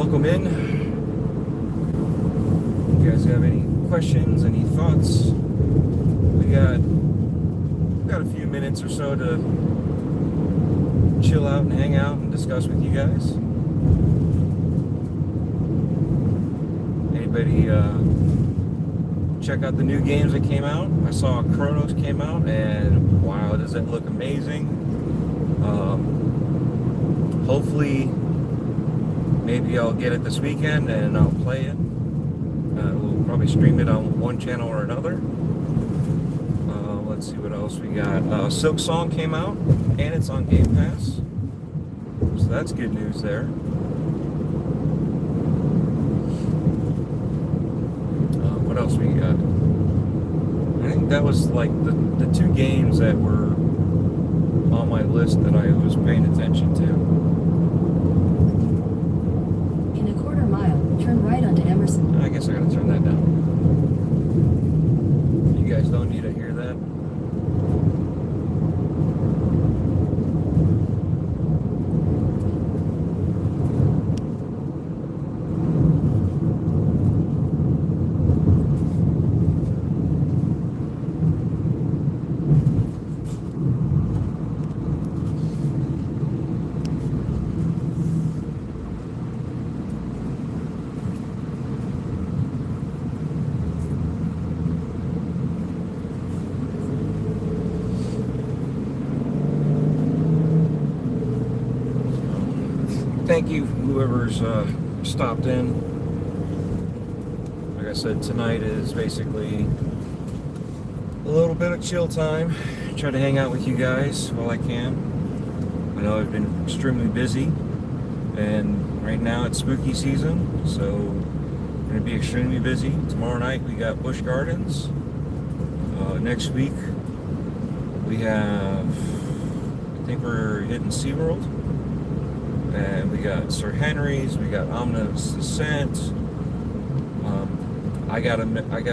welcome in. You guys have any questions, any thoughts? We got a few minutes or so to chill out and hang out and discuss with you guys. Anybody check out the new games that came out? I saw Chronos came out, and wow, does it look amazing. Hopefully maybe I'll get it this weekend and I'll play it. We'll probably stream it on one channel or another. Let's see what else we got. Silk Song came out, and it's on Game Pass, so that's good news there. What else we got? I think that was like the two games that were on my list that I was paying attention to. In a quarter mile, turn right onto Emerson. I guess I gotta turn that down. You guys don't need to hear that. Thank you, whoever's stopped in. Like I said, tonight is basically a little bit of chill time. Try to hang out with you guys while I can. I know I've been extremely busy, and right now it's spooky season, so I'm going to be extremely busy. Tomorrow night we got Busch Gardens. Next week we have, I think we're hitting SeaWorld. And we got Sir Henry's, we got Omnibus Ascent. I gotta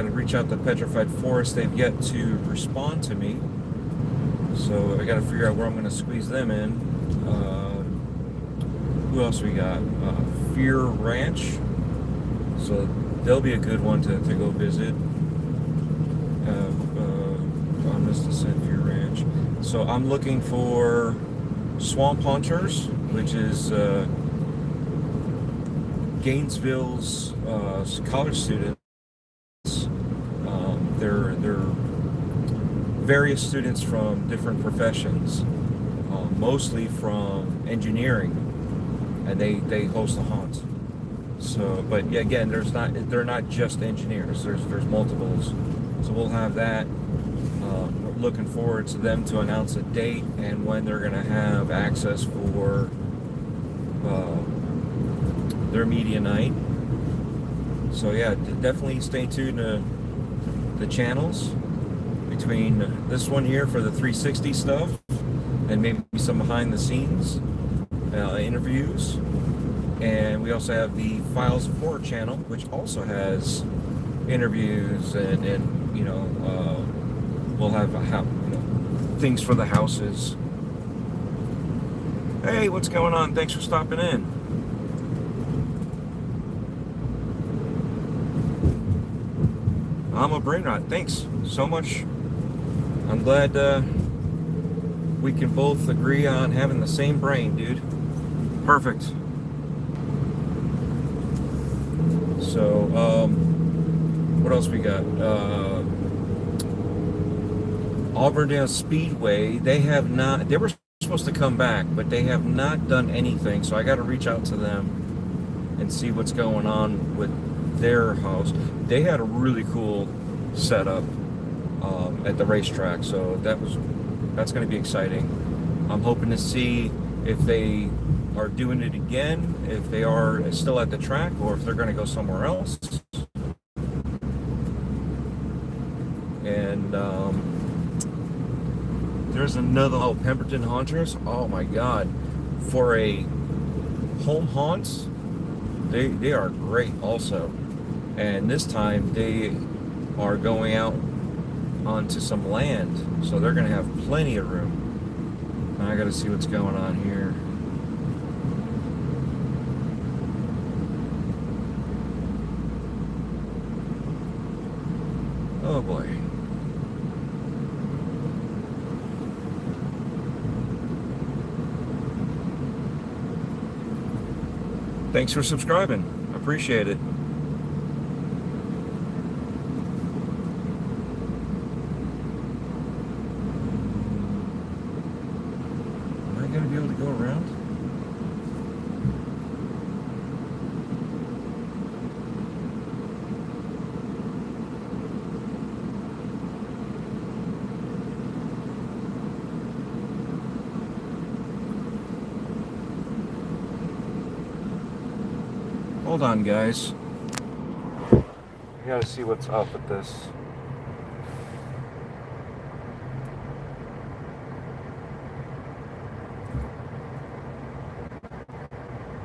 reach out to Petrified Forest. They've yet to respond to me, so I gotta figure out where I'm gonna squeeze them in. Who else we got? Fear Ranch, so they'll be a good one to go visit. Omnibus Ascent, Fear Ranch. So I'm looking for Swamp Hunters, which is Gainesville's college students. They're various students from different professions, mostly from engineering, and they host a haunt. So, but yeah, again, they're not just engineers. There's multiples. So we'll have that. Looking forward to them to announce a date and when they're going to have access for their media night. So yeah, definitely stay tuned to the channels between this one here for the 360 stuff and maybe some behind the scenes interviews. And we also have the Files of Horror channel, which also has interviews and you know, we'll have things for the houses. Hey, what's going on? Thanks for stopping in. I'm a brain rot. Thanks so much. I'm glad we can both agree on having the same brain, dude. Perfect. So, what else we got? Auburndale Speedway, they were supposed to come back, but they have not done anything, so I got to reach out to them and see what's going on with their house. They had a really cool setup at the racetrack, so that's going to be exciting. I'm hoping to see if they are doing it again, if they are still at the track, or if they're going to go somewhere else. And there's another, Pemberton Haunters. Oh my God. For a home haunt, they are great also. And this time they are going out onto some land, so they're going to have plenty of room. I got to see what's going on here. Oh boy. Thanks for subscribing. Appreciate it. Am I going to be able to go around? Hold on, guys. I gotta see what's up with this.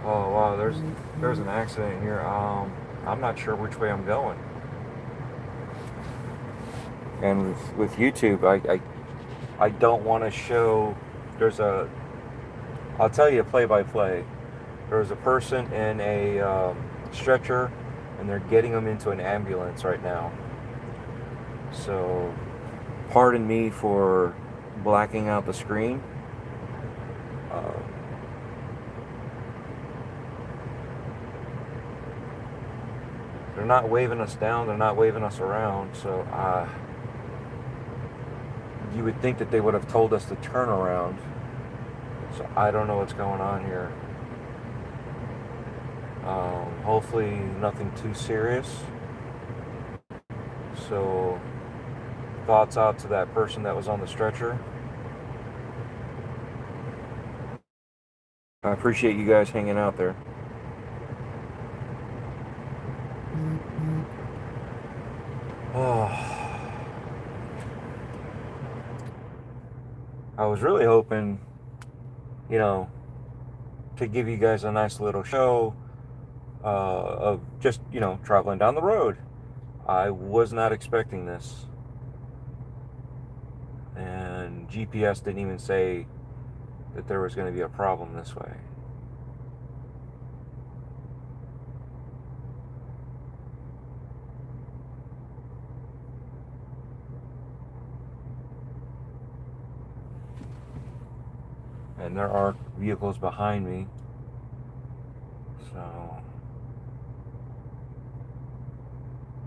Oh wow, there's an accident here. I'm not sure which way I'm going. And with YouTube, I don't want to show. I'll tell you a play-by-play. There's a person in a stretcher, and they're getting them into an ambulance right now. So, pardon me for blacking out the screen. They're not waving us down. They're not waving us around. So, you would think that they would have told us to turn around. So, I don't know what's going on here. Hopefully nothing too serious. So, thoughts out to that person that was on the stretcher. I appreciate you guys hanging out there. Oh, I was really hoping, to give you guys a nice little show of just, traveling down the road. I was not expecting this. And GPS didn't even say that there was going to be a problem this way. And there are vehicles behind me. So,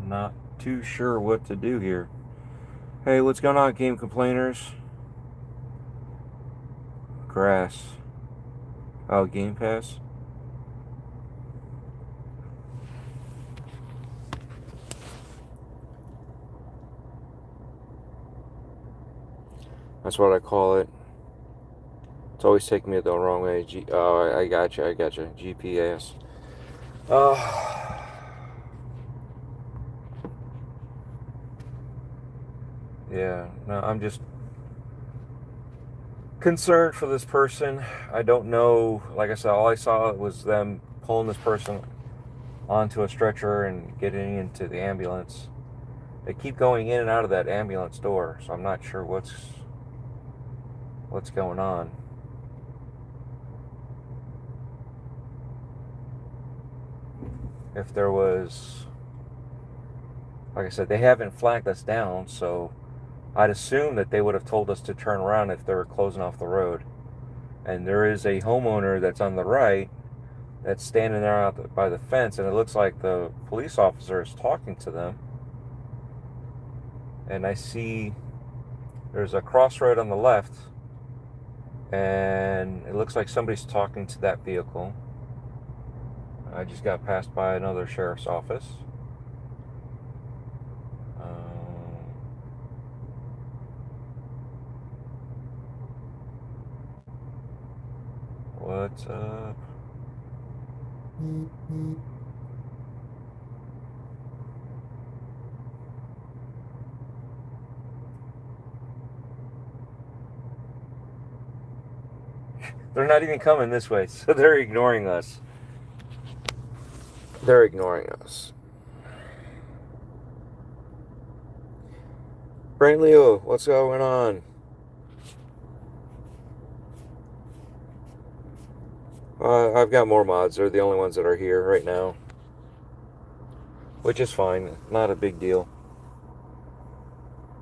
not too sure what to do here. Hey, what's going on, game complainers? Grass. Oh, Game Pass? That's what I call it. It's always taking me the wrong way. I got you. GPS. Yeah, no, I'm just concerned for this person. I don't know. Like I said, all I saw was them pulling this person onto a stretcher and getting into the ambulance. They keep going in and out of that ambulance door, so I'm not sure what's going on. If there was, like I said, they haven't flagged us down, so I'd assume that they would have told us to turn around if they were closing off the road. And there is a homeowner that's on the right that's standing there out by the fence, and it looks like the police officer is talking to them. And I see there's a crossroad on the left, and it looks like somebody's talking to that vehicle. I just got passed by another sheriff's office. What's up? They're not even coming this way, so they're ignoring us. Brain Leo, what's going on? I've got more mods. They're the only ones that are here right now, which is fine. Not a big deal.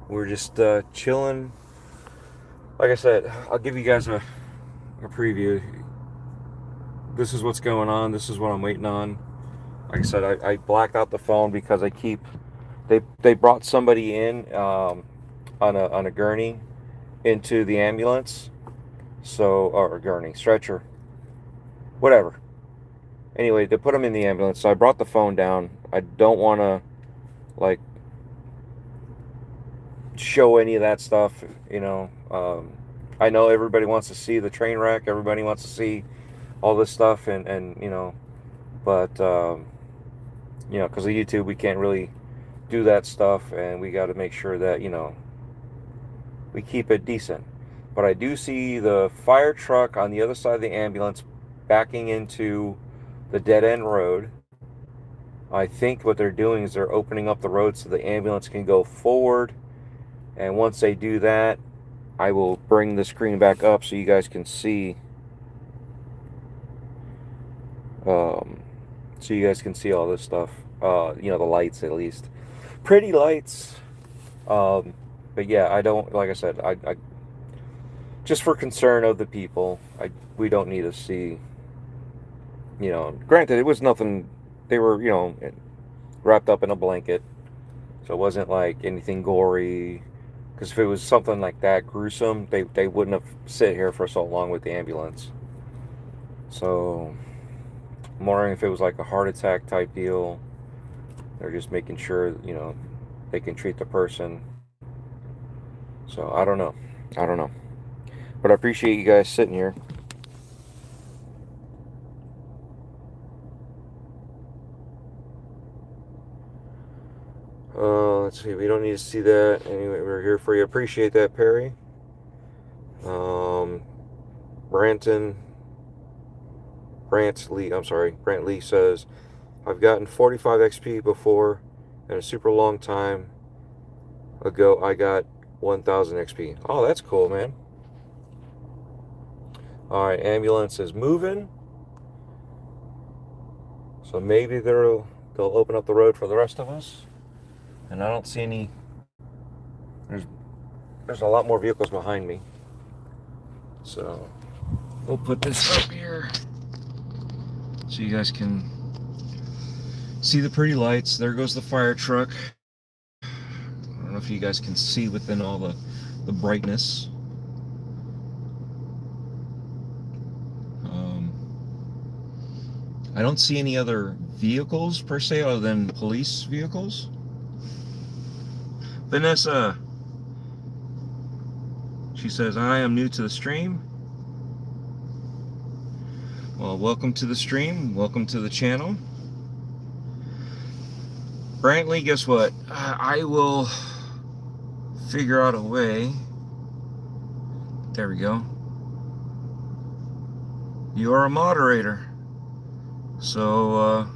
We're just chilling. Like I said, I'll give you guys a preview. This is what's going on. This is what I'm waiting on. Like I said, I blacked out the phone because I keep. They brought somebody in on a gurney into the ambulance. So, or gurney, stretcher, whatever. Anyway, they put him in the ambulance. So I brought the phone down. I don't want to like show any of that stuff. I know everybody wants to see the train wreck. Everybody wants to see all this stuff, and but because of YouTube, we can't really do that stuff, and we got to make sure that we keep it decent. But I do see the fire truck on the other side of the ambulance backing into the dead end road. I think what they're doing is they're opening up the road so the ambulance can go forward, and once they do that, I will bring the screen back up so you guys can see. So you guys can see all this stuff. The lights at least. Pretty lights. But yeah, I don't, like I said, I just for concern of the people, we don't need to see, granted, it was nothing, they were, wrapped up in a blanket. So it wasn't like anything gory. Because if it was something like that gruesome, they wouldn't have sit here for so long with the ambulance. So I'm wondering if it was like a heart attack type deal. They're just making sure, they can treat the person. So I don't know. But I appreciate you guys sitting here. Let's see. We don't need to see that. Anyway, we're here for you. Appreciate that, Perry. Brant Lee says, I've gotten 45 XP before, and a super long time ago I got 1000 XP. Oh, that's cool, man. Alright, ambulance is moving. So maybe they'll open up the road for the rest of us. And I don't see any. There's a lot more vehicles behind me. So we'll put this up here so you guys can see the pretty lights. There goes the fire truck. I don't know if you guys can see within all the brightness. I don't see any other vehicles per se other than police vehicles. Vanessa, she says, I am new to the stream. Well, welcome to the stream. Welcome to the channel. Brantley, guess what? I will figure out a way. There we go. You are a moderator. So,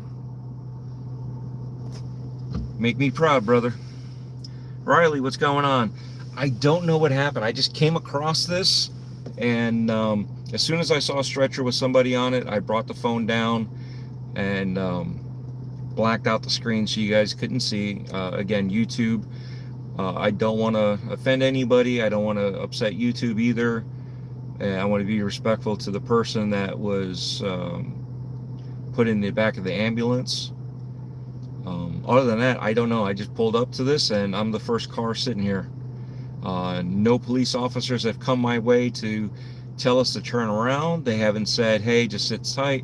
make me proud, brother. Riley, what's going on? I don't know what happened. I just came across this, and as soon as I saw a stretcher with somebody on it, I brought the phone down and blacked out the screen so you guys couldn't see. Again, YouTube, I don't want to offend anybody. I don't want to upset YouTube either. And I want to be respectful to the person that was put in the back of the ambulance. Other than that, I don't know. I just pulled up to this and I'm the first car sitting here. No police officers have come my way to tell us to turn around. They haven't said, hey, just sit tight.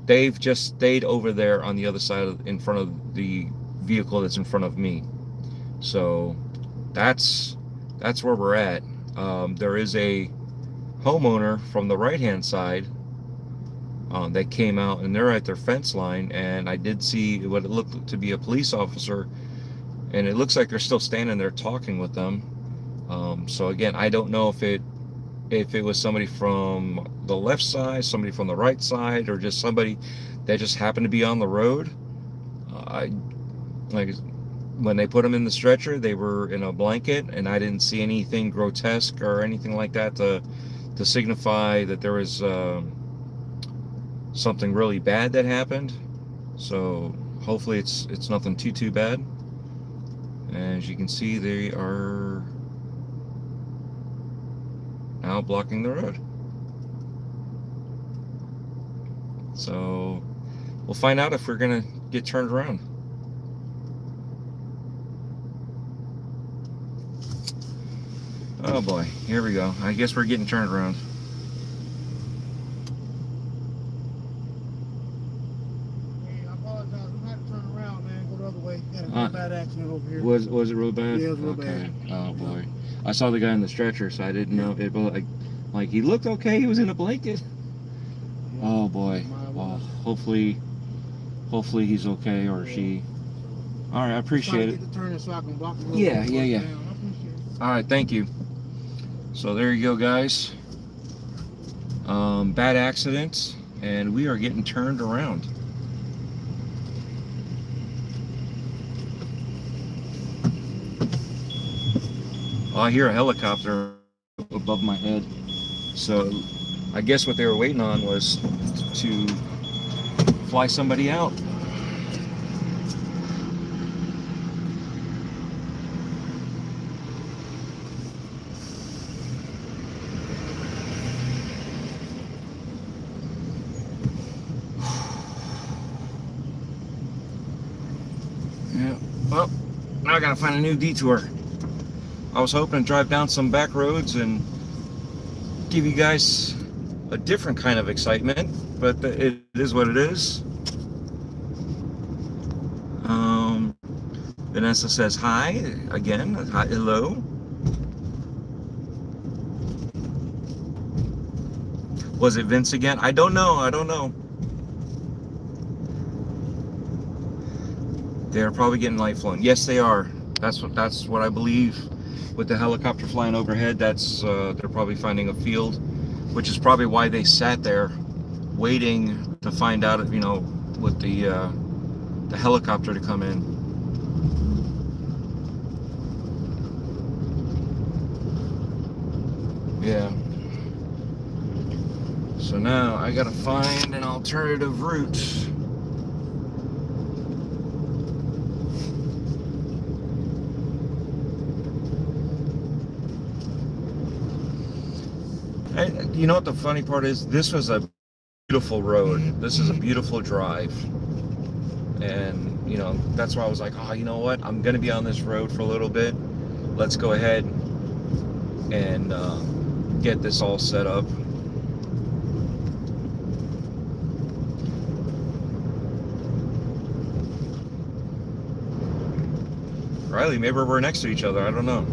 They've just stayed over there on the other side in front of the vehicle that's in front of me. So that's where we're at. There is a homeowner from the right hand side that came out, and they're at their fence line, and I did see what it looked to be a police officer, and it looks like they're still standing there talking with them. So again, I don't know if it was somebody from the left side, somebody from the right side, or just somebody that just happened to be on the road. Like when they put them in the stretcher, they were in a blanket, and I didn't see anything grotesque or anything like that to signify that there was something really bad that happened. So hopefully it's nothing too bad. As you can see, they are now blocking the road. So we'll find out if we're gonna get turned around. Oh boy, here we go. I guess we're getting turned around. Hey, I apologize. We had to turn around, man. Go the other way. Had a bad accident over here. Was it real bad? Yeah, it was real Okay. bad. Oh boy, I saw the guy in the stretcher, so I didn't know if like he looked okay. He was in a blanket. Yeah. Oh boy. Well, hopefully he's okay or she. All right, I appreciate it. Get the turn so I can block the road. Yeah. I appreciate it. All right, thank you. So there you go, guys. Bad accident, and we are getting turned around. Oh, I hear a helicopter above my head. So I guess what they were waiting on was to fly somebody out. Yeah, well, now I gotta find a new detour. I was hoping to drive down some back roads and give you guys a different kind of excitement, but it is what it is. Vanessa says hi again. Hi, hello. Was it Vince again? I don't know. I don't know. They're probably getting light flown. Yes, they are. That's what I believe. With the helicopter flying overhead, that's they're probably finding a field, which is probably why they sat there, waiting to find out, you know, with the helicopter to come in. Yeah. So now I gotta find an alternative route. And you know what the funny part is? This was a beautiful road. This is a beautiful drive. And, you know, that's why I was like, oh, you know what? I'm going to be on this road for a little bit. Let's go ahead and get this all set up. Riley, maybe we're next to each other. I don't know.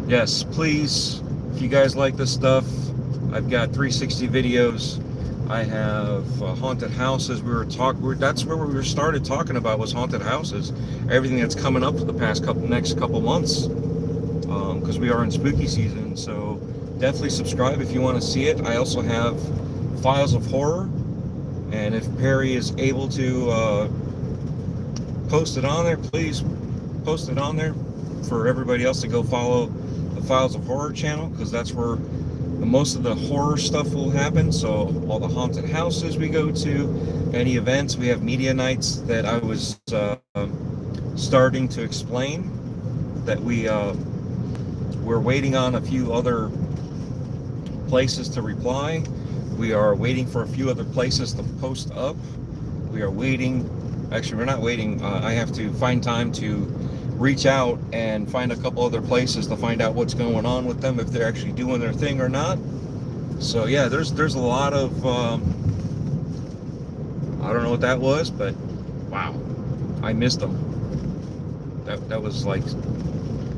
Yes, please, if you guys like this stuff, I've got 360 videos. I have haunted houses. That's where we started talking about, was haunted houses. Everything that's coming up for the next couple months, because we are in spooky season. So definitely subscribe if you want to see it. I also have files of horror, and if Perry is able to post it on there, please post it on there for everybody else to go follow the Files of Horror channel, because that's where most of the horror stuff will happen. So all the haunted houses we go to, any events, we have media nights that I was starting to explain, that we're waiting on a few other places to reply. We are waiting for a few other places to post up. We are waiting, actually we're not waiting, I have to find time to reach out and find a couple other places to find out what's going on with them, if they're actually doing their thing or not. So yeah, there's a lot of I don't know what that was, but wow, I missed them. That was like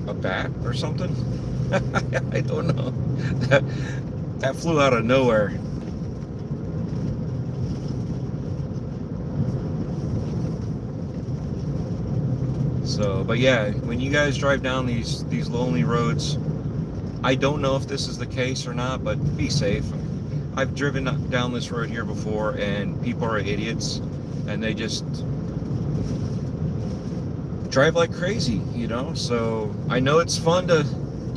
a bat or something. I don't know. That flew out of nowhere. So, but yeah, when you guys drive down these lonely roads, I don't know if this is the case or not, but be safe. I've driven down this road here before, and people are idiots, and they just drive like crazy, you know. So I know it's fun to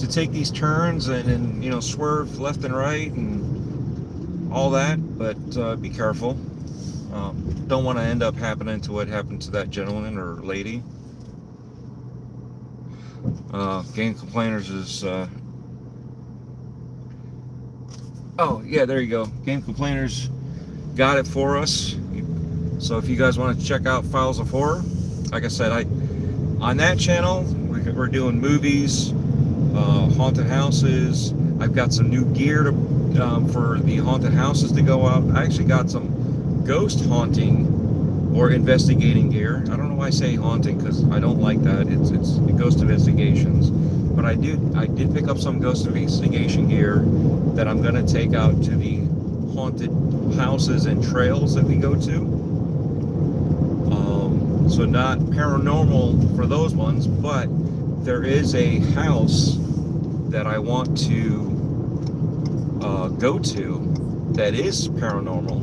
take these turns and you know, swerve left and right, and all that, but be careful. Don't want to end up happening to what happened to that gentleman or lady. Game Complainers is oh yeah, there you go. Game Complainers got it for us. So if you guys want to check out Files of Horror, like I said, on that channel we're doing movies, haunted houses. I've got some new gear to, for the haunted houses to go out. I actually got some ghost haunting or investigating gear. I don't know why I say haunting, because I don't like that. It's ghost investigations. But I did pick up some ghost investigation gear that I'm gonna take out to the haunted houses and trails that we go to. So not paranormal for those ones, but there is a house that I want to go to that is paranormal,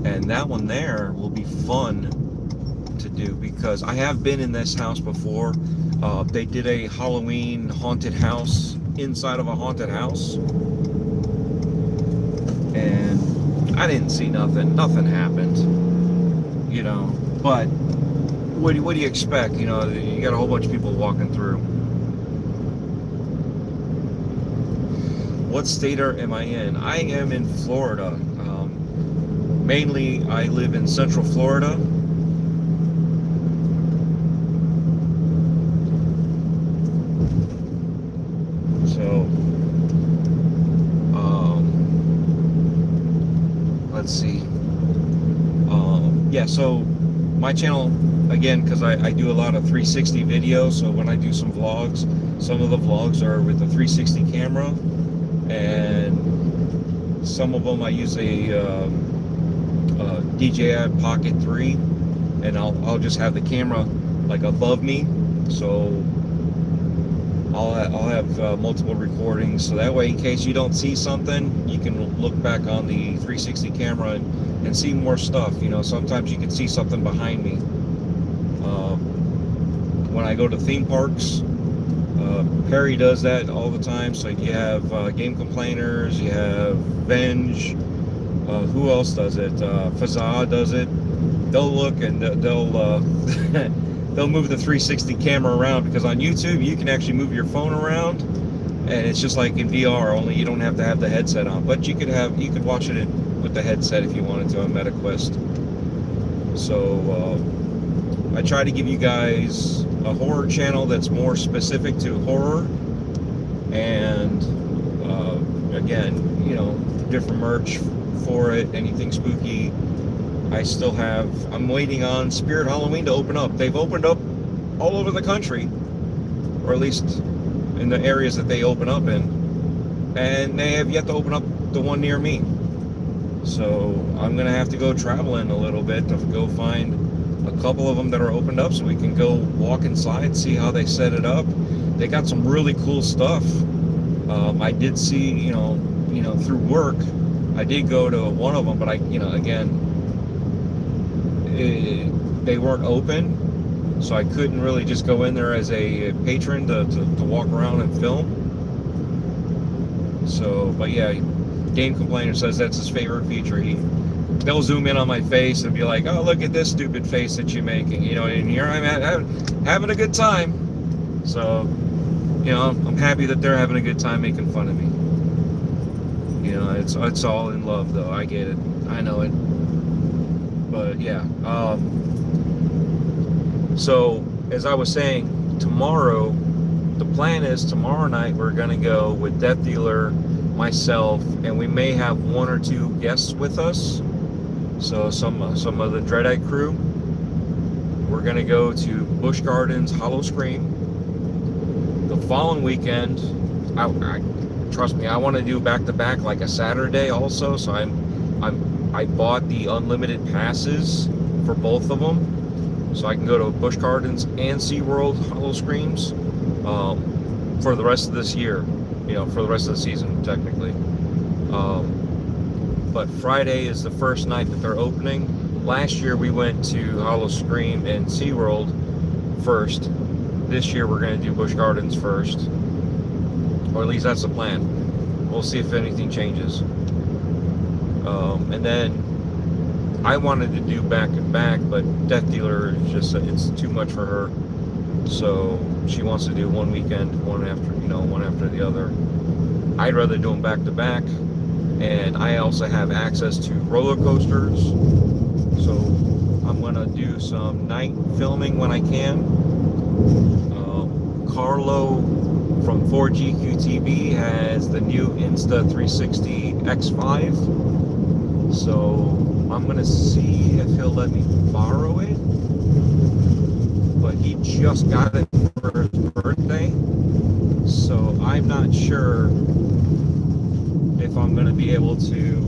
and that one there will be fun to do because I have been in this house before. They did a Halloween haunted house inside of a haunted house, and I didn't see nothing. Nothing happened, you know. But what do you expect? You know, you got a whole bunch of people walking through. What state am I in? I am in Florida. Mainly, I live in Central Florida. So, let's see. Yeah, so my channel, again, because I do a lot of 360 videos, so when I do some vlogs, some of the vlogs are with a 360 camera, and some of them I use a DJI Pocket 3, and I'll just have the camera like above me, so I'll have multiple recordings, so that way in case you don't see something, you can look back on the 360 camera and see more stuff. You know, sometimes you can see something behind me. When I go to theme parks, Perry does that all the time. So you have Game Complainers, you have Venge, who else does it? Fazad does it. They'll look and they'll they'll move the 360 camera around, because on YouTube you can actually move your phone around, and it's just like in VR, only you don't have to have the headset on. But you could watch it with the headset if you wanted to on MetaQuest. So I try to give you guys a horror channel that's more specific to horror, and again, you know, different merch for it, anything spooky. I'm waiting on Spirit Halloween to open up. They've opened up all over the country, or at least in the areas that they open up in, and they have yet to open up the one near me. So I'm gonna have to go traveling a little bit to go find a couple of them that are opened up, so we can go walk inside, see how they set it up. They got some really cool stuff. I did see, you know, through work, I did go to one of them, but again, they weren't open, so I couldn't really just go in there as a patron to walk around and film. So, but yeah, Game Complainer says that's his favorite feature. They'll zoom in on my face and be like, "Oh, look at this stupid face that you're making," you know. And here I'm having a good time. So, you know, I'm happy that they're having a good time making fun of me. You know, it's all in love, though. I get it. I know it. But yeah. So as I was saying, tomorrow, the plan is tomorrow night we're gonna go with Death Dealer, myself, and we may have one or two guests with us. So some of the DREADite crew. We're gonna go to Busch Gardens Hollow Scream. The following weekend, trust me, I want to do back-to-back like a Saturday also. So I bought the unlimited passes for both of them, so I can go to Busch Gardens and SeaWorld Hollow Screams for the rest of this year. You know, for the rest of the season technically. But Friday is the first night that they're opening. Last year we went to Hollow Scream and SeaWorld first. This year we're going to do Busch Gardens first, or at least that's the plan. We'll see if anything changes. And then I wanted to do back and back, but Death Dealer is just, it's too much for her. So she wants to do one weekend, one after the other. I'd rather do them back to back. And I also have access to roller coasters. So I'm gonna do some night filming when I can. Carlo from 4GQTV has the new Insta360 X5. So I'm gonna see if he'll let me borrow it. But he just got it for his birthday. So I'm not sure if I'm gonna be able to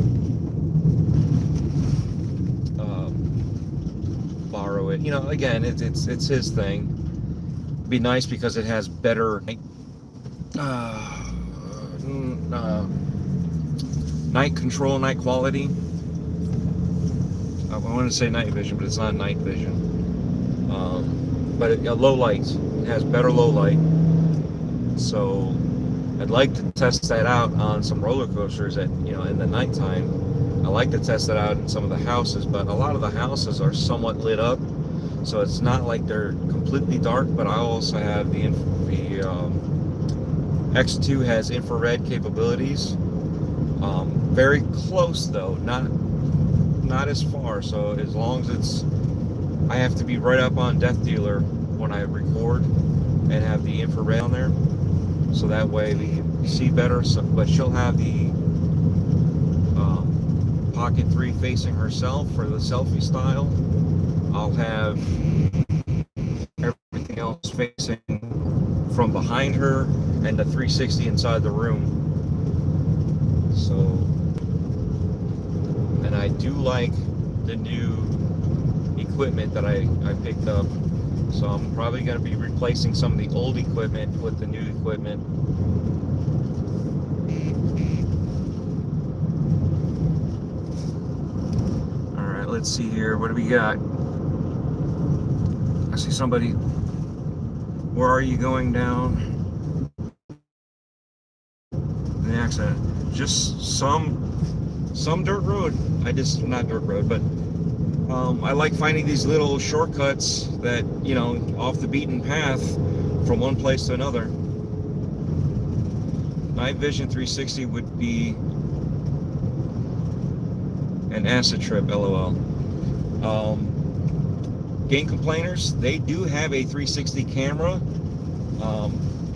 borrow it. You know, again, it's his thing. It'd be nice because it has better night control, night quality. I want to say night vision, but it's not night vision. But low light. It has better low light. So I'd like to test that out on some roller coasters at, in the nighttime. I like to test that out in some of the houses, but a lot of the houses are somewhat lit up, so it's not like they're completely dark. But I also have the X2 has infrared capabilities. Very close though, not as far. So as long as I have to be right up on Death Dealer when I record and have the infrared on there, so that way we can see better. So, but she'll have the Pocket 3 facing herself for the selfie style. I'll have everything else facing from behind her and the 360 inside the room. So, and I do like the new equipment that I picked up. So I'm probably going to be replacing some of the old equipment with the new equipment. Alright, let's see here. What do we got? I see somebody. Where are you going down? The accident. Just some dirt road. Not dirt road, but I like finding these little shortcuts that, off the beaten path from one place to another. Night Vision 360 would be an acid trip, LOL. Game complainers, they do have a 360 camera,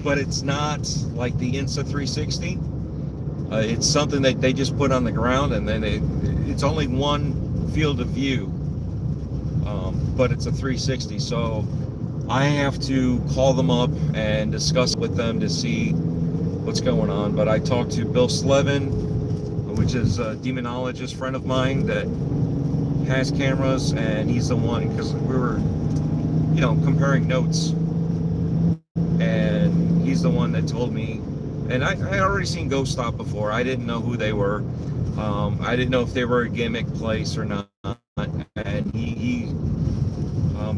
but it's not like the Insta360. It's something that they just put on the ground, and then it's only one field of view. But it's a 360, so I have to call them up and discuss with them to see what's going on. But I talked to Bill Slevin, which is a demonologist friend of mine that has cameras, and he's the one, because we were, comparing notes, and he's the one that told me. And I already seen Ghost Stop before. I didn't know who they were. I didn't know if they were a gimmick place or not. And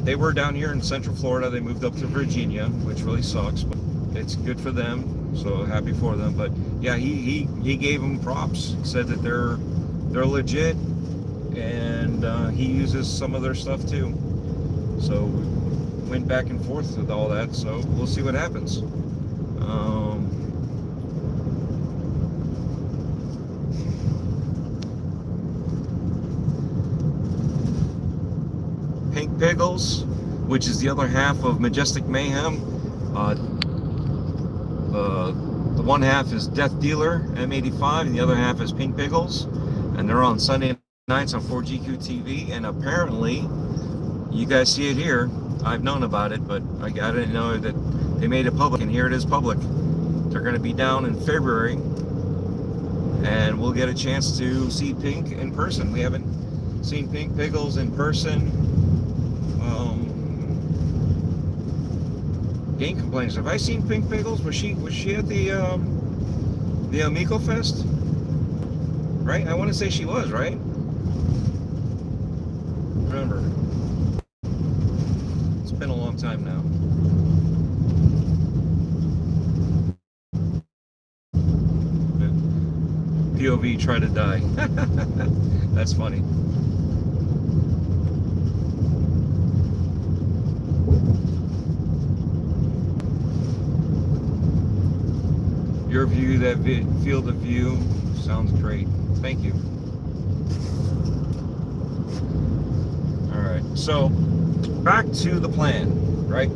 they were down here in Central Florida. They moved up to Virginia, which really sucks, but it's good for them. So happy for them. But yeah, he gave them props. He said that they're legit, and he uses some of their stuff too. So we went back and forth with all that. So we'll see what happens. Pink Piggles, which is the other half of Majestic Mayhem. The one half is Death Dealer M85, and the other half is Pink Piggles, and they're on Sunday nights on 4GQ TV. And apparently, you guys see it here. I've known about it, but I didn't know that they made it public, and here it is public. They're going to be down in February, and we'll get a chance to see Pink in person. We haven't seen Pink Piggles in person. Game complainers. Have I seen Pink Piggles? Was she at the Amico Fest? Right? I want to say she was, right? Remember. It's been a long time now. POV try to die. That's funny. Your view, that field of view, sounds great. Thank you. All right, so back to the plan, right?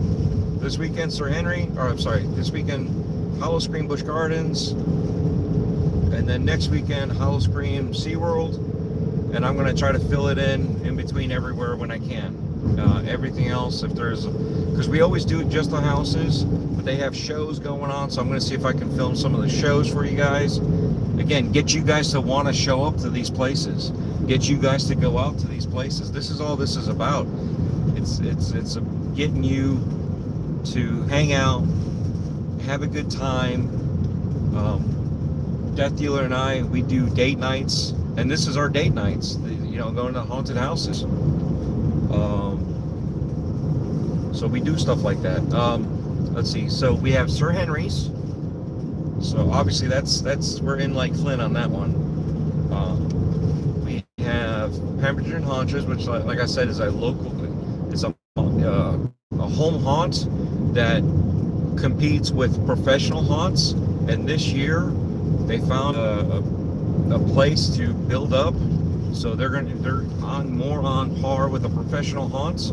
This weekend, Sir Henry, or I'm sorry, this weekend, Hollow Scream Busch Gardens, and then next weekend, Hollow Scream SeaWorld, and I'm gonna try to fill it in between everywhere when I can. Everything else, if there's, because we always do just the houses, but they have shows going on, so I'm gonna see if I can film some of the shows for you guys. Again, get you guys to want to show up to these places, get you guys to go out to these places. This is all this is about. It's getting you to hang out, have a good time. Death Dealer and I, we do date nights, and this is our date nights, you know, going to haunted houses. So we do stuff like that. Let's see, so we have Sir Henry's, so obviously that's we're in like Flynn on that one. We have Pemberton and Haunches, which like I said is a local, it's a home haunt that competes with professional haunts, and this year they found a place to build up, so they're more on par with the professional haunts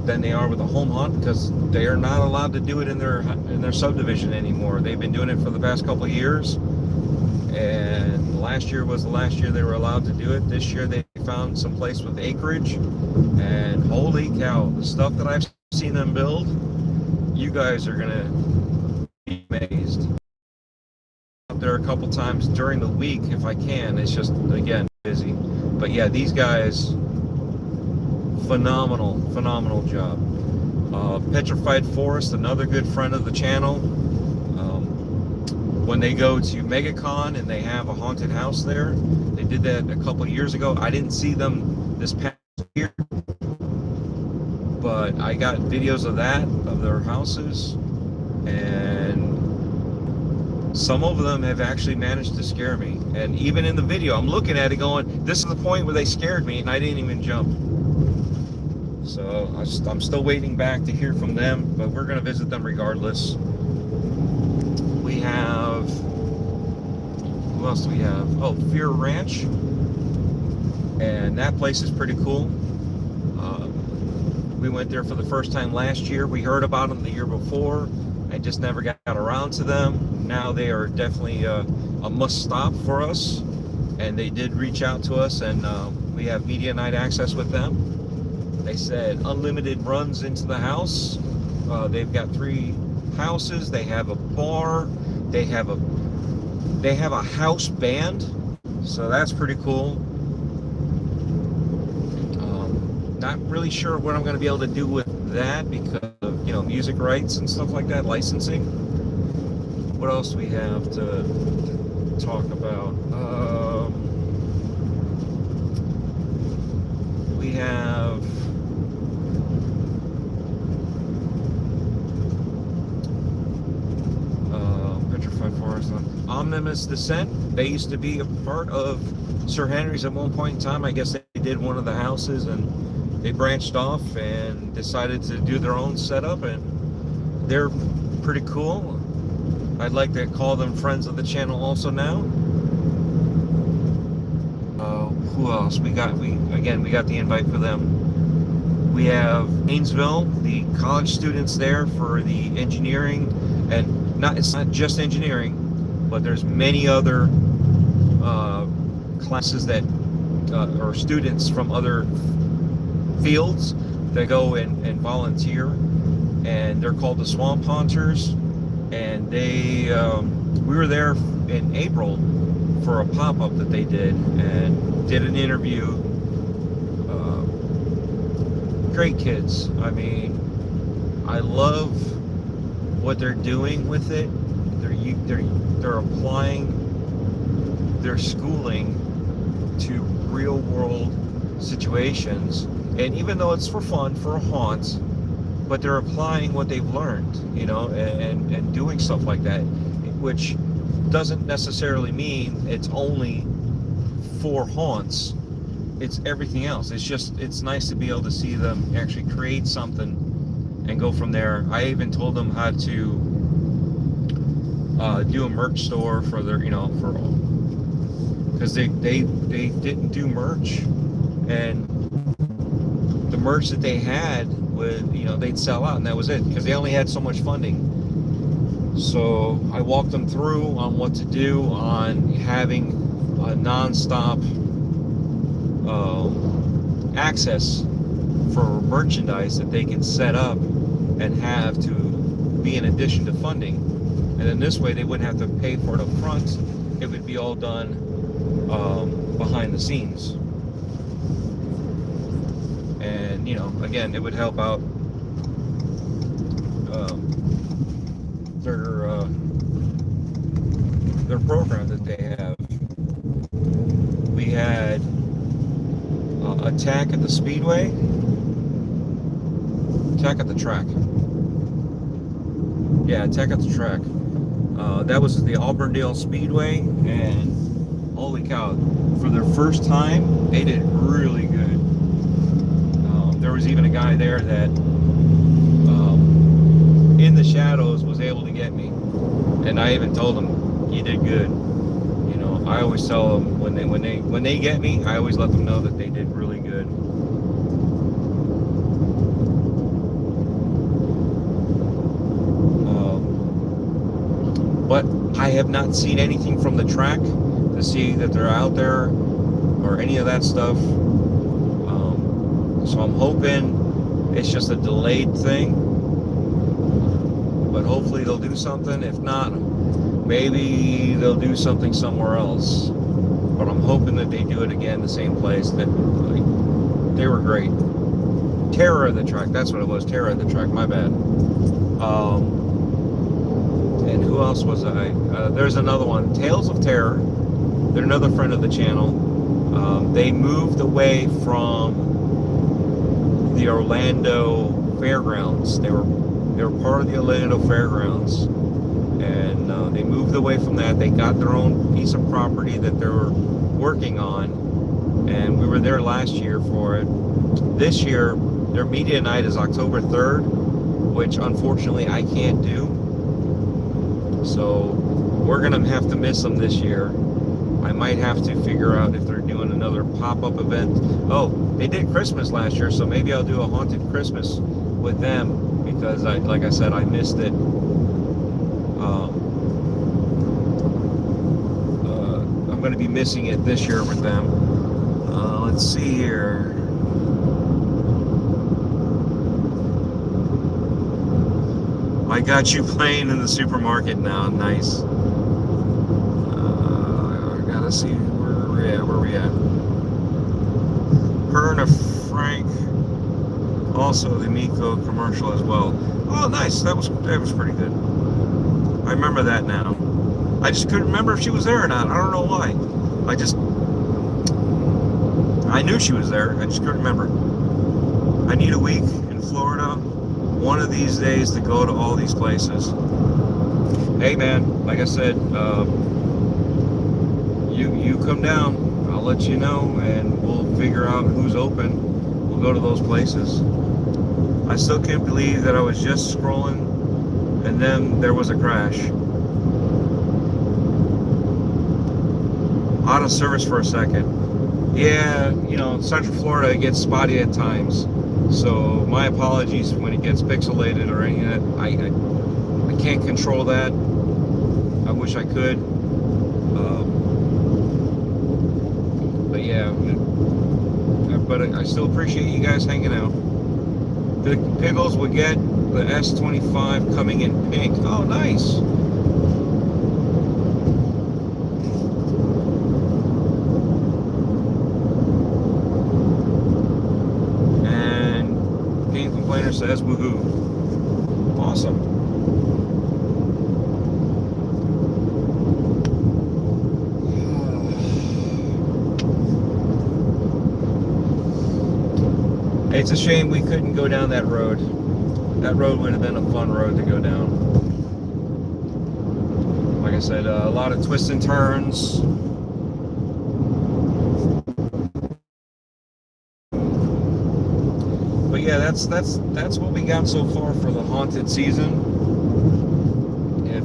than they are with the home haunt, because they are not allowed to do it in their subdivision anymore. They've been doing it for the past couple of years, and last year was the last year they were allowed to do it. This year they found some place with acreage, and holy cow, the stuff that I've seen them build, you guys are gonna be amazed. Out there a couple times during the week if I can. It's just, again, busy, but yeah, these guys, phenomenal job. Petrified Forest, another good friend of the channel. When they go to MegaCon and they have a haunted house there, they did that a couple of years ago. I didn't see them this past year, but I got videos of that, of their houses, and some of them have actually managed to scare me. And even in the video, I'm looking at it going, this is the point where they scared me and I didn't even jump. So I'm still waiting back to hear from them, but we're going to visit them regardless. We have, who else do we have? Oh, Fear Ranch, and that place is pretty cool. We went there for the first time last year. We heard about them the year before. I just never got around to them. Now they are definitely a must stop for us, and they did reach out to us, and we have media night access with them. They said unlimited runs into the house. They've got 3 houses. They have a bar. They have a house band, so that's pretty cool. Not really sure what I'm going to be able to do with that because of, you know, music rights and stuff like that, licensing. What else do we have to talk about? We have Petrified Forest, Omnibus Descent. They used to be a part of Sir Henry's at one point in time. I guess they did one of the houses and they branched off and decided to do their own setup, and they're pretty cool. I'd like to call them friends of the channel also now. Who else? We got the invite for them. We have Haynesville, the college students there for the engineering, and it's not just engineering, but there's many other classes that or students from other fields that go and volunteer, and they're called the Swamp Haunters, and they we were there in April for a pop-up that they did and did an interview. Great kids. I mean, I love what they're doing with it. They're applying their schooling to real world situations, and even though it's for fun, for a haunt, but they're applying what they've learned, you know, and doing stuff like that, which doesn't necessarily mean it's only for haunts. It's everything else. It's nice to be able to see them actually create something and go from there. I even told them how to do a merch store for their, because they didn't do merch, and the merch that they had would, they'd sell out, and that was it, because they only had so much funding. So I walked them through on what to do on having a non-stop access for merchandise that they can set up and have to be in addition to funding. And then this way they wouldn't have to pay for it up front. It would be all done behind the scenes. And, again, it would help out their program that they have. We had Attack at the Speedway. Attack at the Track. Yeah, Attack at the Track. That was the Auburndale Speedway, and holy cow, for their first time, they did really good. There was even a guy there that in the shadows was able to get me, and I even told him, "You did good." I always tell them when they get me, I always let them know that they did really good. But I have not seen anything from the track to see that they're out there or any of that stuff. So I'm hoping it's just a delayed thing. But hopefully they'll do something. If not, maybe they'll do something somewhere else. But I'm hoping that they do it again the same place. That they were great. Terror of the Track. That's what it was. Terror of the Track. My bad. And who else was I? There's another one. Tales of Terror. They're another friend of the channel. They moved away from the Orlando Fairgrounds. They were part of the Orlando Fairgrounds, and they moved away from that. They got their own piece of property that they were working on, and we were there last year for it. This year, their media night is October 3rd, which unfortunately I can't do. So we're gonna have to miss them this year. I might have to figure out if they're doing another pop-up event. Oh, they did Christmas last year, so maybe I'll do a haunted Christmas with them, because like I said, I missed it. I'm going to be missing it this year with them. Let's see here. I got you playing in the supermarket now. Nice. I gotta see where we at. Her and a Frank. Also the Miko commercial as well. Oh, nice. That was pretty good. I remember that now. I just couldn't remember if she was there or not. I don't know why. I knew she was there. I just couldn't remember. I need a week in Florida, one of these days, to go to all these places. Hey man, like I said, you come down, I'll let you know, and we'll figure out who's open. We'll go to those places. I still can't believe that I was just scrolling and then there was a crash. Out of service for a second. Yeah, Central Florida gets spotty at times. So my apologies when it gets pixelated or any of that. I can't control that. I wish I could. But yeah, but I still appreciate you guys hanging out. The Piggles will get the S25 coming in pink. Oh, nice. And Game Complainer says woohoo. Awesome. It's a shame we couldn't go down that road. That road would have been a fun road to go down. Like I said, a lot of twists and turns. But yeah, that's what we got so far for the haunted season. If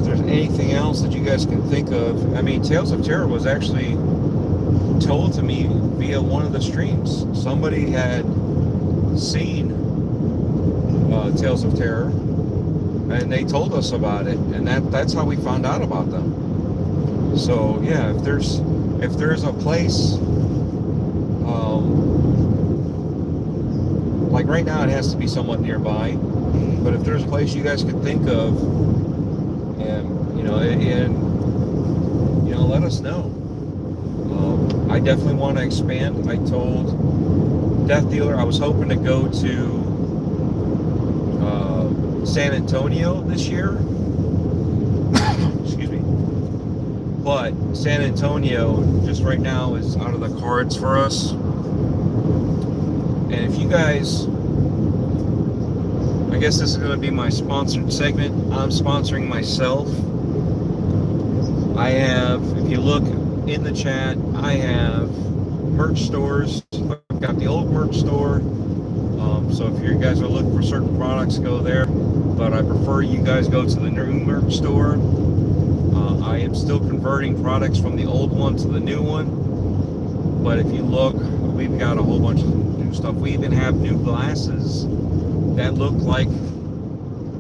there's anything else that you guys can think of, I mean, Tales of Terror was actually told to me via one of the streams. Somebody had seen Tales of Terror, and they told us about it, and that's how we found out about them. So yeah, if there's a place, like right now it has to be somewhat nearby, but if there's a place you guys could think of, and let us know. I definitely want to expand. I told Death Dealer I was hoping to go to San Antonio this year. Excuse me. But San Antonio just right now is out of the cards for us. And if you guys, I guess this is going to be my sponsored segment. I'm sponsoring myself. I have, if you look in the chat, I have merch stores. I've got the old merch store. So if you guys are looking for certain products, go there. But I prefer you guys go to the new merch store. I am still converting products from the old one to the new one. But if you look, we've got a whole bunch of new stuff. We even have new glasses that look like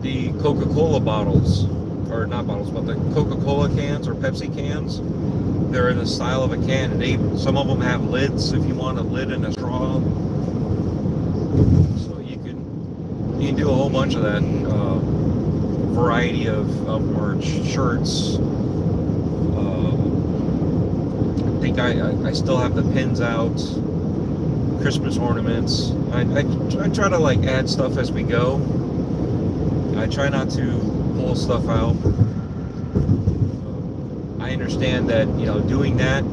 the Coca-Cola bottles. Or not bottles, but the Coca-Cola cans or Pepsi cans. They're in the style of a can, and some of them have lids if you want a lid and a straw. So you can do a whole bunch of that variety of merch, shirts. I think I still have the pins out, Christmas ornaments. I try to like add stuff as we go. I try not to pull stuff out. I understand that, doing that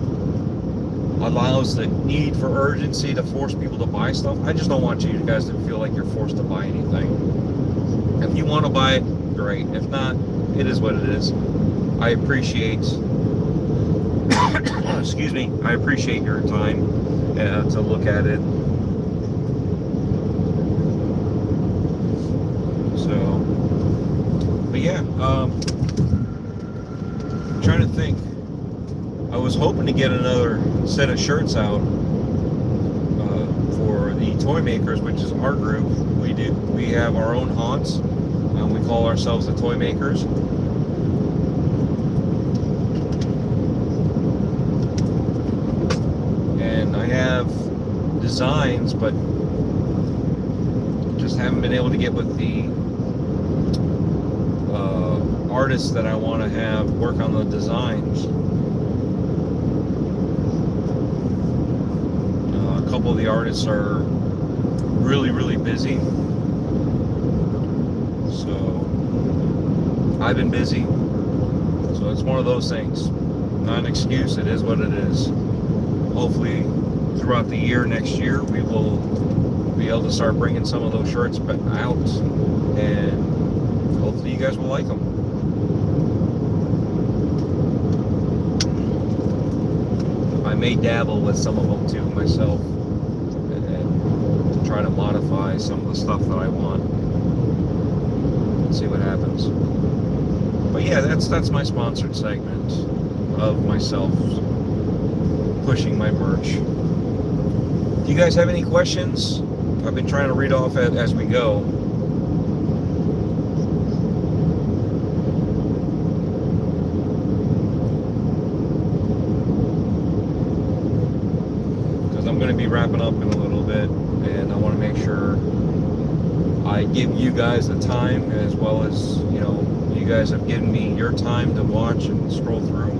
allows the need for urgency to force people to buy stuff. I just don't want you guys to feel like you're forced to buy anything. If you want to buy it, great. If not, it is what it is. I appreciate excuse me, I appreciate your time to look at it. So, but yeah, I'm trying to think. I was hoping to get another set of shirts out for the Toy Makers, which is our group. We have our own haunts, and we call ourselves the Toy Makers. And I have designs, but just haven't been able to get with the artists that I want to have work on the designs. A couple of the artists are really, really busy. So I've been busy. So it's one of those things. Not an excuse. It is what it is. Hopefully throughout the year, next year, we will be able to start bringing some of those shirts out, and hopefully you guys will like them. I may dabble with some of them too myself, and try to modify some of the stuff that I want. See what happens. But yeah, that's my sponsored segment of myself pushing my merch. Do you guys have any questions? I've been trying to read off as we go. Because I'm going to be wrapping up in a little bit, and I want to make sure I give you guys the time, as well as, you guys have given me your time to watch and scroll through.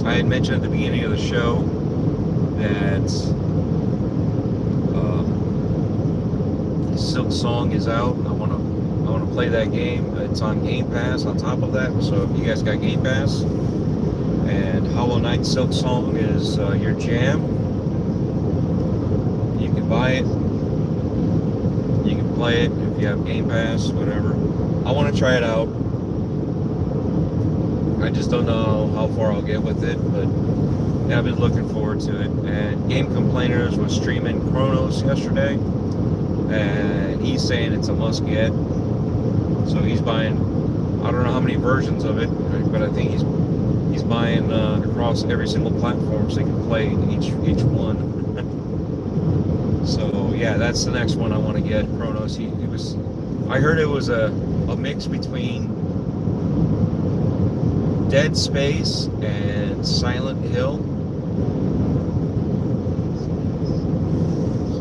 I had mentioned at the beginning of the show that Silk Song is out. I want to play that game. It's on Game Pass on top of that. So if you guys got Game Pass and Hollow Knight Silk Song is your jam, you can buy it. You can play it if you have Game Pass, whatever. I want to try it out. I just don't know how far I'll get with it, but yeah, I've been looking forward to it. And Game Complainers was streaming Chronos yesterday, and he's saying it's a must get. So he's buying, I don't know how many versions of it, but I think he's buying across every single platform so he can play each one. So yeah, that's the next one I want to get. Chronos. I heard it was a mix between Dead Space and Silent Hill.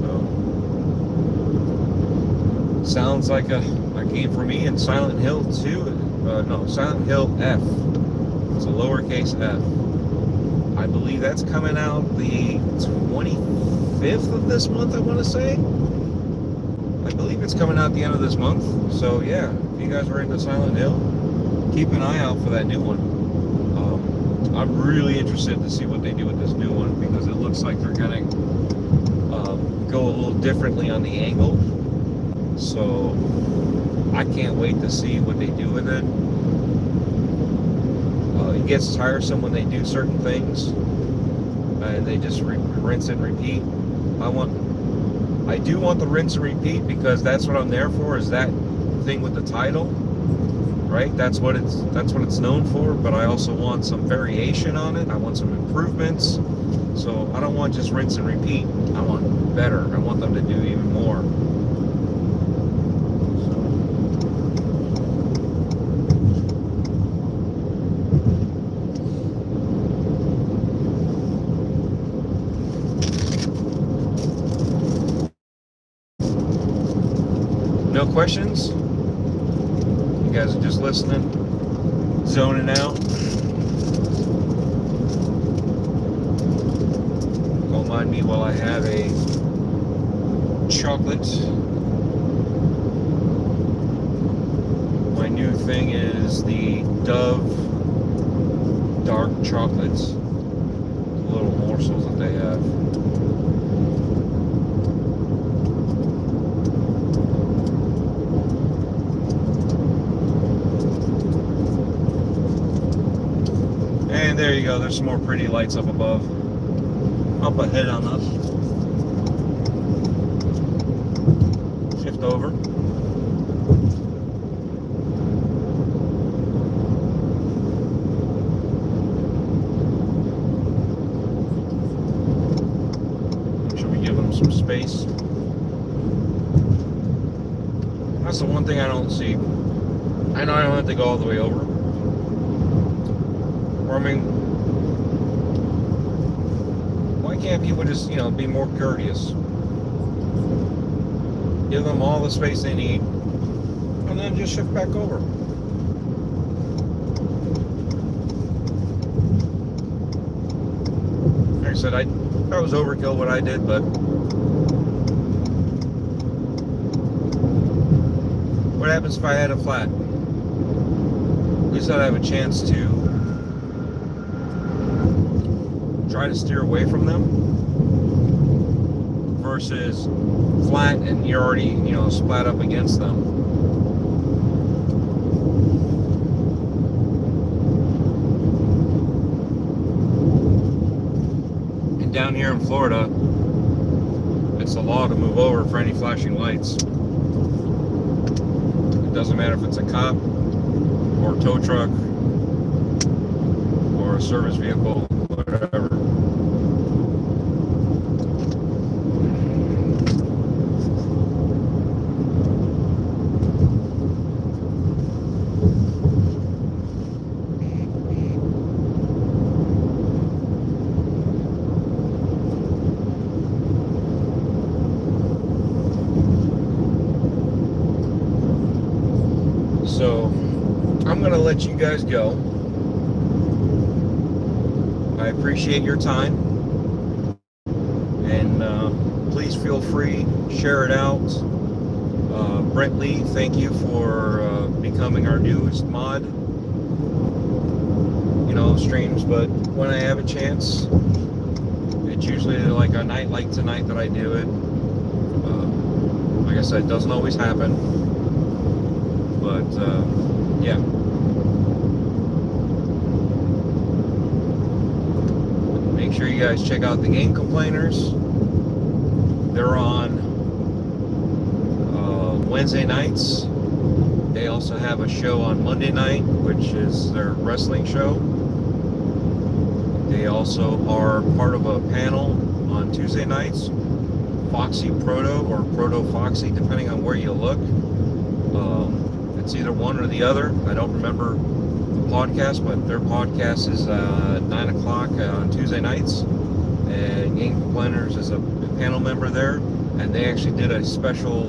So sounds like a game for me. And Silent Hill 2, no, Silent Hill F. It's a lowercase f. I believe that's coming out the 25th of this month, I want to say. I believe it's coming out the end of this month. So yeah, if you guys are into Silent Hill, keep an eye out for that new one. I'm really interested to see what they do with this new one, because it looks like they're gonna go a little differently on the angle. So I can't wait to see what they do with it. It gets tiresome when they do certain things and they just rinse and repeat. I do want the rinse and repeat, because that's what I'm there for, is that thing with the title, right? That's what it's known for. But I also want some variation on it. I want some improvements. So I don't want just rinse and repeat. I want better. I want them to do even more. No questions? You guys are just listening, zoning out. Don't mind me while I have a chocolate. My new thing is the Dove dark chocolates. The little morsels that they have. And there you go, there's some more pretty lights up above. I'll put head on up. Shift over. Make sure we give them some space. That's the one thing I don't see. I know I don't have to go all the way over. I mean, why can't people just, be more courteous? Give them all the space they need, and then just shift back over. Like I said, that was overkill what I did, but what happens if I had a flat? At least I'd have a chance to try to steer away from them, versus flat and you're already, splat up against them. And down here in Florida, it's the law to move over for any flashing lights. It doesn't matter if it's a cop or a tow truck or a service vehicle, whatever. So I'm gonna let you guys go. I appreciate your time, and please feel free, share it out, Brent Lee, thank you for becoming our newest mod. You know, streams, but when I have a chance, it's usually like a night like tonight that I do it. Like I said, it doesn't always happen, but yeah. Make sure you guys check out the Game Complainers. They're on Wednesday nights. They also have a show on Monday night, which is their wrestling show. They also are part of a panel on Tuesday nights. Foxy Proto or Proto Foxy, depending on where you look. It's either one or the other. I don't remember the podcast, but their podcast is 9 o'clock on Tuesday nights. And Game Complainers is a panel member there. And they actually did a special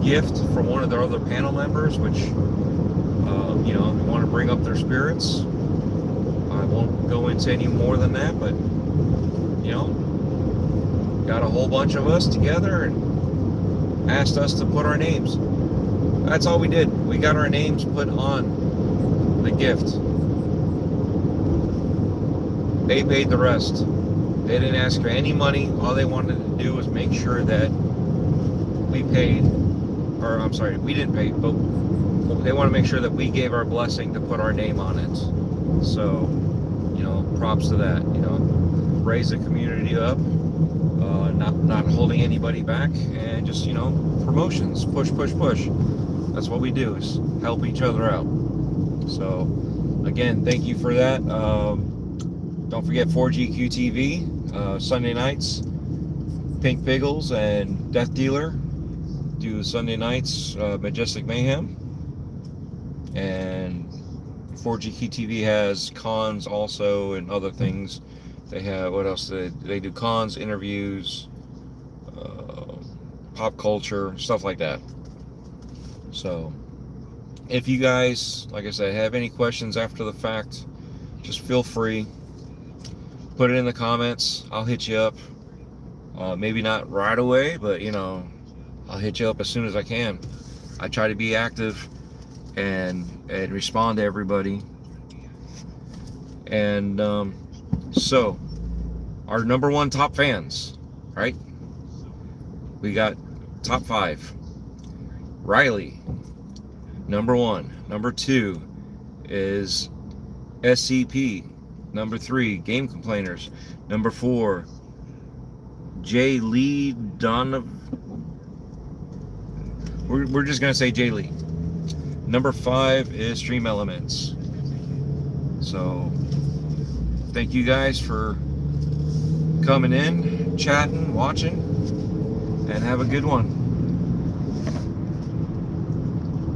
gift from one of their other panel members, which, you know, want to bring up their spirits. I won't go into any more than that, but, you know, got a whole bunch of us together and asked us to put our names. That's all we did. We got our names put on the gift. They paid the rest. They didn't ask for any money. All they wanted to do was make sure that we paid, or I'm sorry, we didn't pay, but they want to make sure that we gave our blessing to put our name on it. So, you know, props to that. You know, raise the community up. Not holding anybody back, and just, you know, promotions, push. That's what we do, is help each other out. So again, thank you for that. Don't forget 4GQ TV, Sunday nights. Pink Piggles and Death Dealer do Sunday nights, Majestic Mayhem. And 4GQ TV has cons also and other things. They have, what else? They do cons, interviews, pop culture, stuff like that. So, if you guys, like I said, have any questions after the fact, just feel free. Put it in the comments. I'll hit you up. Maybe not right away, but, you know, I'll hit you up as soon as I can. I try to be active and respond to everybody. And so, our number one top fans, right? We got top 5. Riley, number 1. Number 2 is SCP. Number 3, Game Complainers. Number 4, J. Lee Donovan. We're just gonna say J. Lee. Number 5 is Stream Elements. So, thank you guys for coming in, chatting, watching, and have a good one.